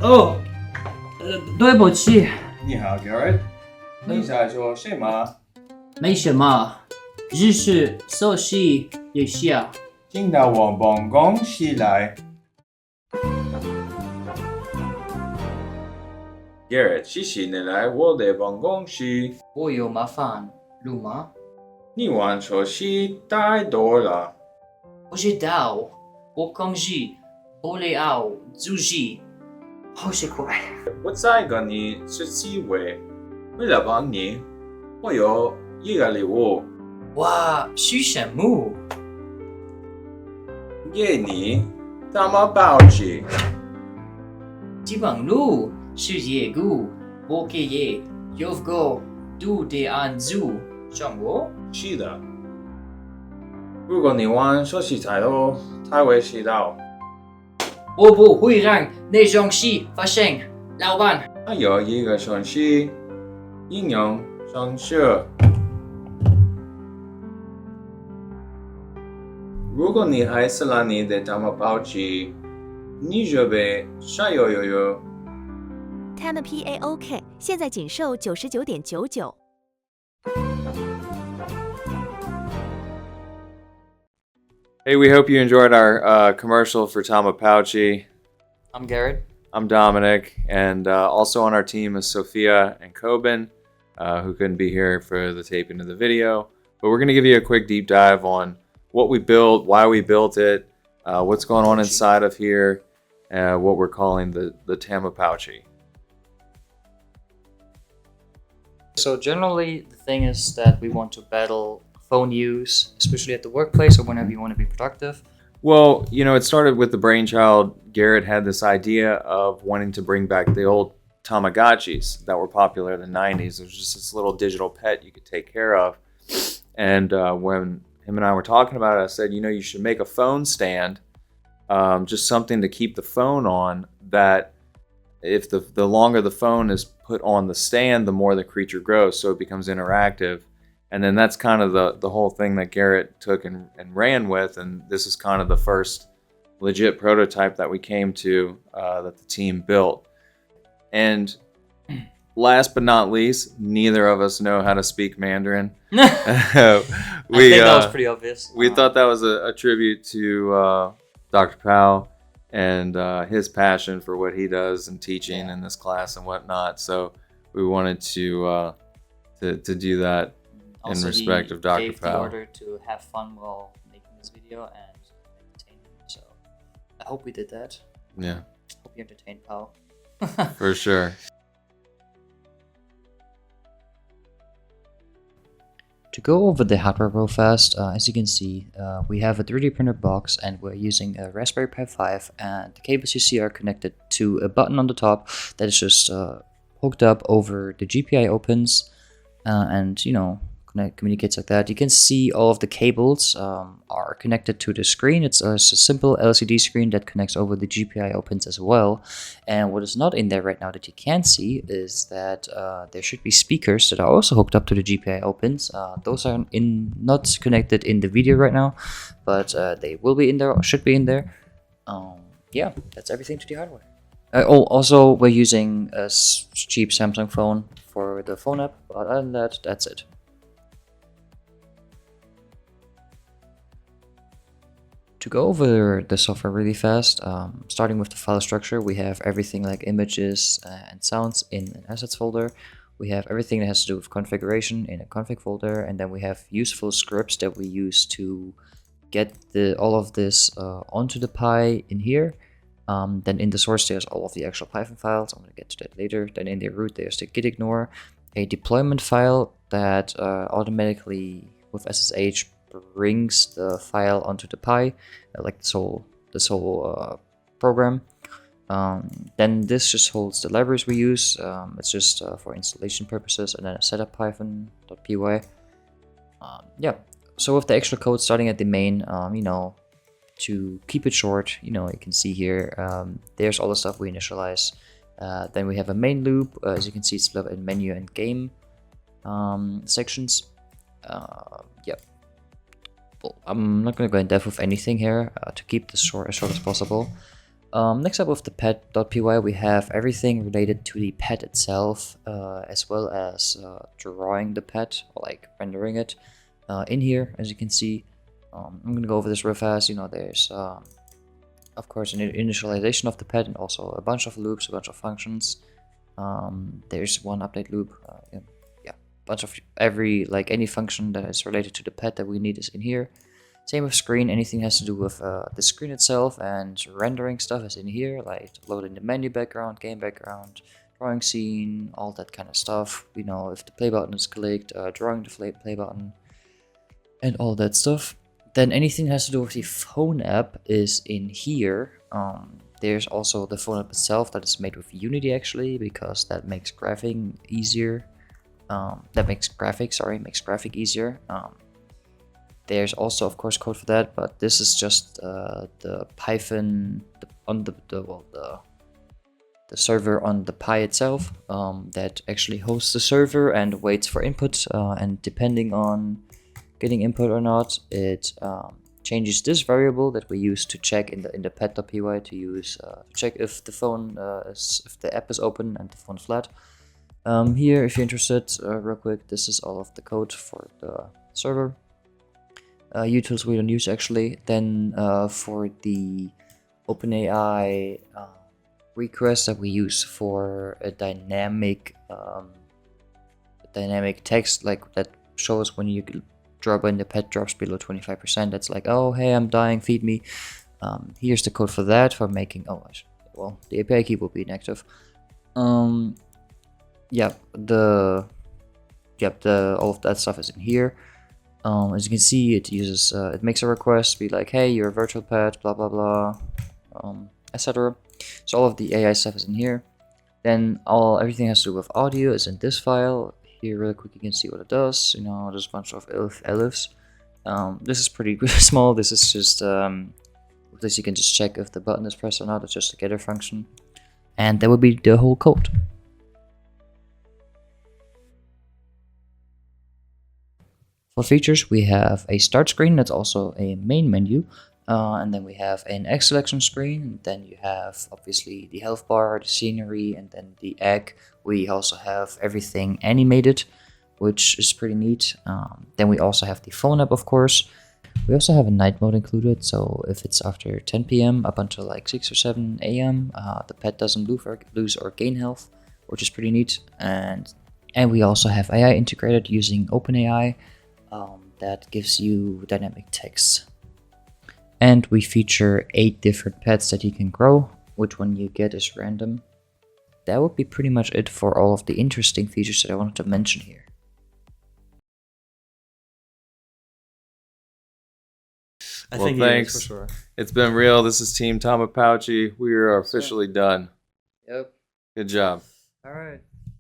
哦，对不起，你好 Garrett，你在说什么？没什么，只是休息一下。请到我办公室来。Garrett，谢谢你来我的办公室。我有麻烦，路吗？你玩手机太多了。不知道，我空隙不了自己，好奇怪。我再给你次机会，为了帮你，我有一个礼物哇，是什么？给你，TamaPAOchi。基本路是野狗，我可以有个度的安住，像我。是的，如果你玩手机太多，他会知道。我不会让那种事发生，老板。还有一个程序，应用程序。如果你害死了你的TamaPAOchi，你就被杀哟。TamaPAOchi 现在仅售99.99。Hey, we hope you enjoyed our commercial for TamaPAOchi. I'm Garrett. I'm Dominic, and also on our team is Sophia and Coben, who couldn't be here for the taping of the video. But we're going to give you a quick deep dive on what we built, why we built it, what's going on inside of here, what we're calling the TamaPAOchi. So generally, the thing is that we want to battle phone use, especially at the workplace or whenever you want to be productive. Well, you know, it started with the brainchild. Garrett had this idea of wanting to bring back the old tamagotchis that were popular in the 90s. It was just this little digital pet you could take care of. And when him and I were talking about it, I said, you know, you should make a phone stand, just something to keep the phone on, that if the longer the phone is put on the stand, the more the creature grows, so it becomes interactive. And then that's kind of the whole thing that Garrett took and ran with, and this is kind of the first legit prototype that we came to, that the team built. And last but not least, neither of us know how to speak Mandarin. I think that was pretty obvious. We thought that was a tribute to Dr. Pao and his passion for what he does in teaching in this class and whatnot. So we wanted to do that in respect of Dr. He gave the Pao. order to have fun while making this video and entertain him. So I hope we did that. Yeah, Hope you entertained Pao. for sure. To go over the hardware real fast, as you can see, we have a 3D printer box and we're using a Raspberry Pi 5, and the cables you see are connected to a button on the top that is just hooked up over the GPIO pins, and you know, communicates like that. You can see all of the cables are connected to the screen. It's a simple LCD screen that connects over the GPIO pins as well. And what is not in there right now that you can see is that there should be speakers that are also hooked up to the GPIO pins. Those are not connected in the video right now, but they will be in there or should be in there. Yeah, that's everything to the hardware. Also, we're using a cheap Samsung phone for the phone app, but other than that, that's it. To go over the software really fast, starting with the file structure, we have everything like images and sounds in an assets folder. We have everything that has to do with configuration in a config folder, and then we have useful scripts that we use to get all of this onto the Pi in here. Then in the source there's all of the actual Python files. I'm going to get to that later. Then in the root there's the gitignore, a deployment file that automatically with SSH brings the file onto the Pi, like this whole program. Then this just holds the libraries we use. It's just for installation purposes, and then a setup python.py. Yeah. So with the extra code starting at the main, you know, to keep it short, you know, you can see here, there's all the stuff we initialize. Then we have a main loop. As you can see, it's split up in menu and game sections. Yeah. I'm not going to go in depth with anything here to keep this short as possible. Next up with the pet.py, we have everything related to the pet itself, as well as drawing the pet, or like rendering it in here, as you can see. I'm gonna go over this real fast. There's of course an initialization of the pet and also a bunch of loops, a bunch of functions. There's one update loop. Yeah, bunch of any function that is related to the pet that we need is in here. Same with screen, anything has to do with the screen itself, and rendering stuff is in here, like loading the menu background, game background, drawing scene, all that kind of stuff. If the play button is clicked, drawing the play button, and all that stuff. Then anything that has to do with the phone app is in here. There's also the phone app itself that is made with Unity actually, because that makes graphing easier. Makes graphic easier. There's also, of course, code for that, but this is just the Python the server on the Pi itself that actually hosts the server and waits for input. And depending on getting input or not, it changes this variable that we use to check in the pet.py to use to check if the phone if the app is open and the phone is flat. Here, if you're interested, real quick, this is all of the code for the server. Utils we don't use actually. Then for the OpenAI request that we use for a dynamic text, like that shows when you drop when the pet drops below 25%. That's like, oh hey, I'm dying, feed me. Here's the code for that, for making the API key will be inactive. All of that stuff is in here. As you can see, it uses it makes a request, be like, hey, you're a virtual pet, blah blah blah, etc. So all of the AI stuff is in here. Then everything has to do with audio is in this file. Here, really quick, you can see what it does. There's a bunch of elifs. This is pretty small. This is just with this you can just check if the button is pressed or not. It's just a getter function, and that would be the whole code. For features, we have a start screen that's also a main menu, and then we have an egg selection screen, and then you have obviously the health bar, the scenery, and then the egg. We also have everything animated, which is pretty neat. Then we also have the phone app, of course. We also have a night mode included, so if it's after 10 p.m. up until like 6 or 7 a.m., the pet doesn't lose or gain health, which is pretty neat. And we also have AI integrated using OpenAI. That gives you dynamic text. And we feature 8 different pets that you can grow. Which one you get is random. That would be pretty much it for all of the interesting features that I wanted to mention here. Thanks. For sure. It's been real. This is Team TamaPAOchi. We are officially done. Yep. Good job. All right.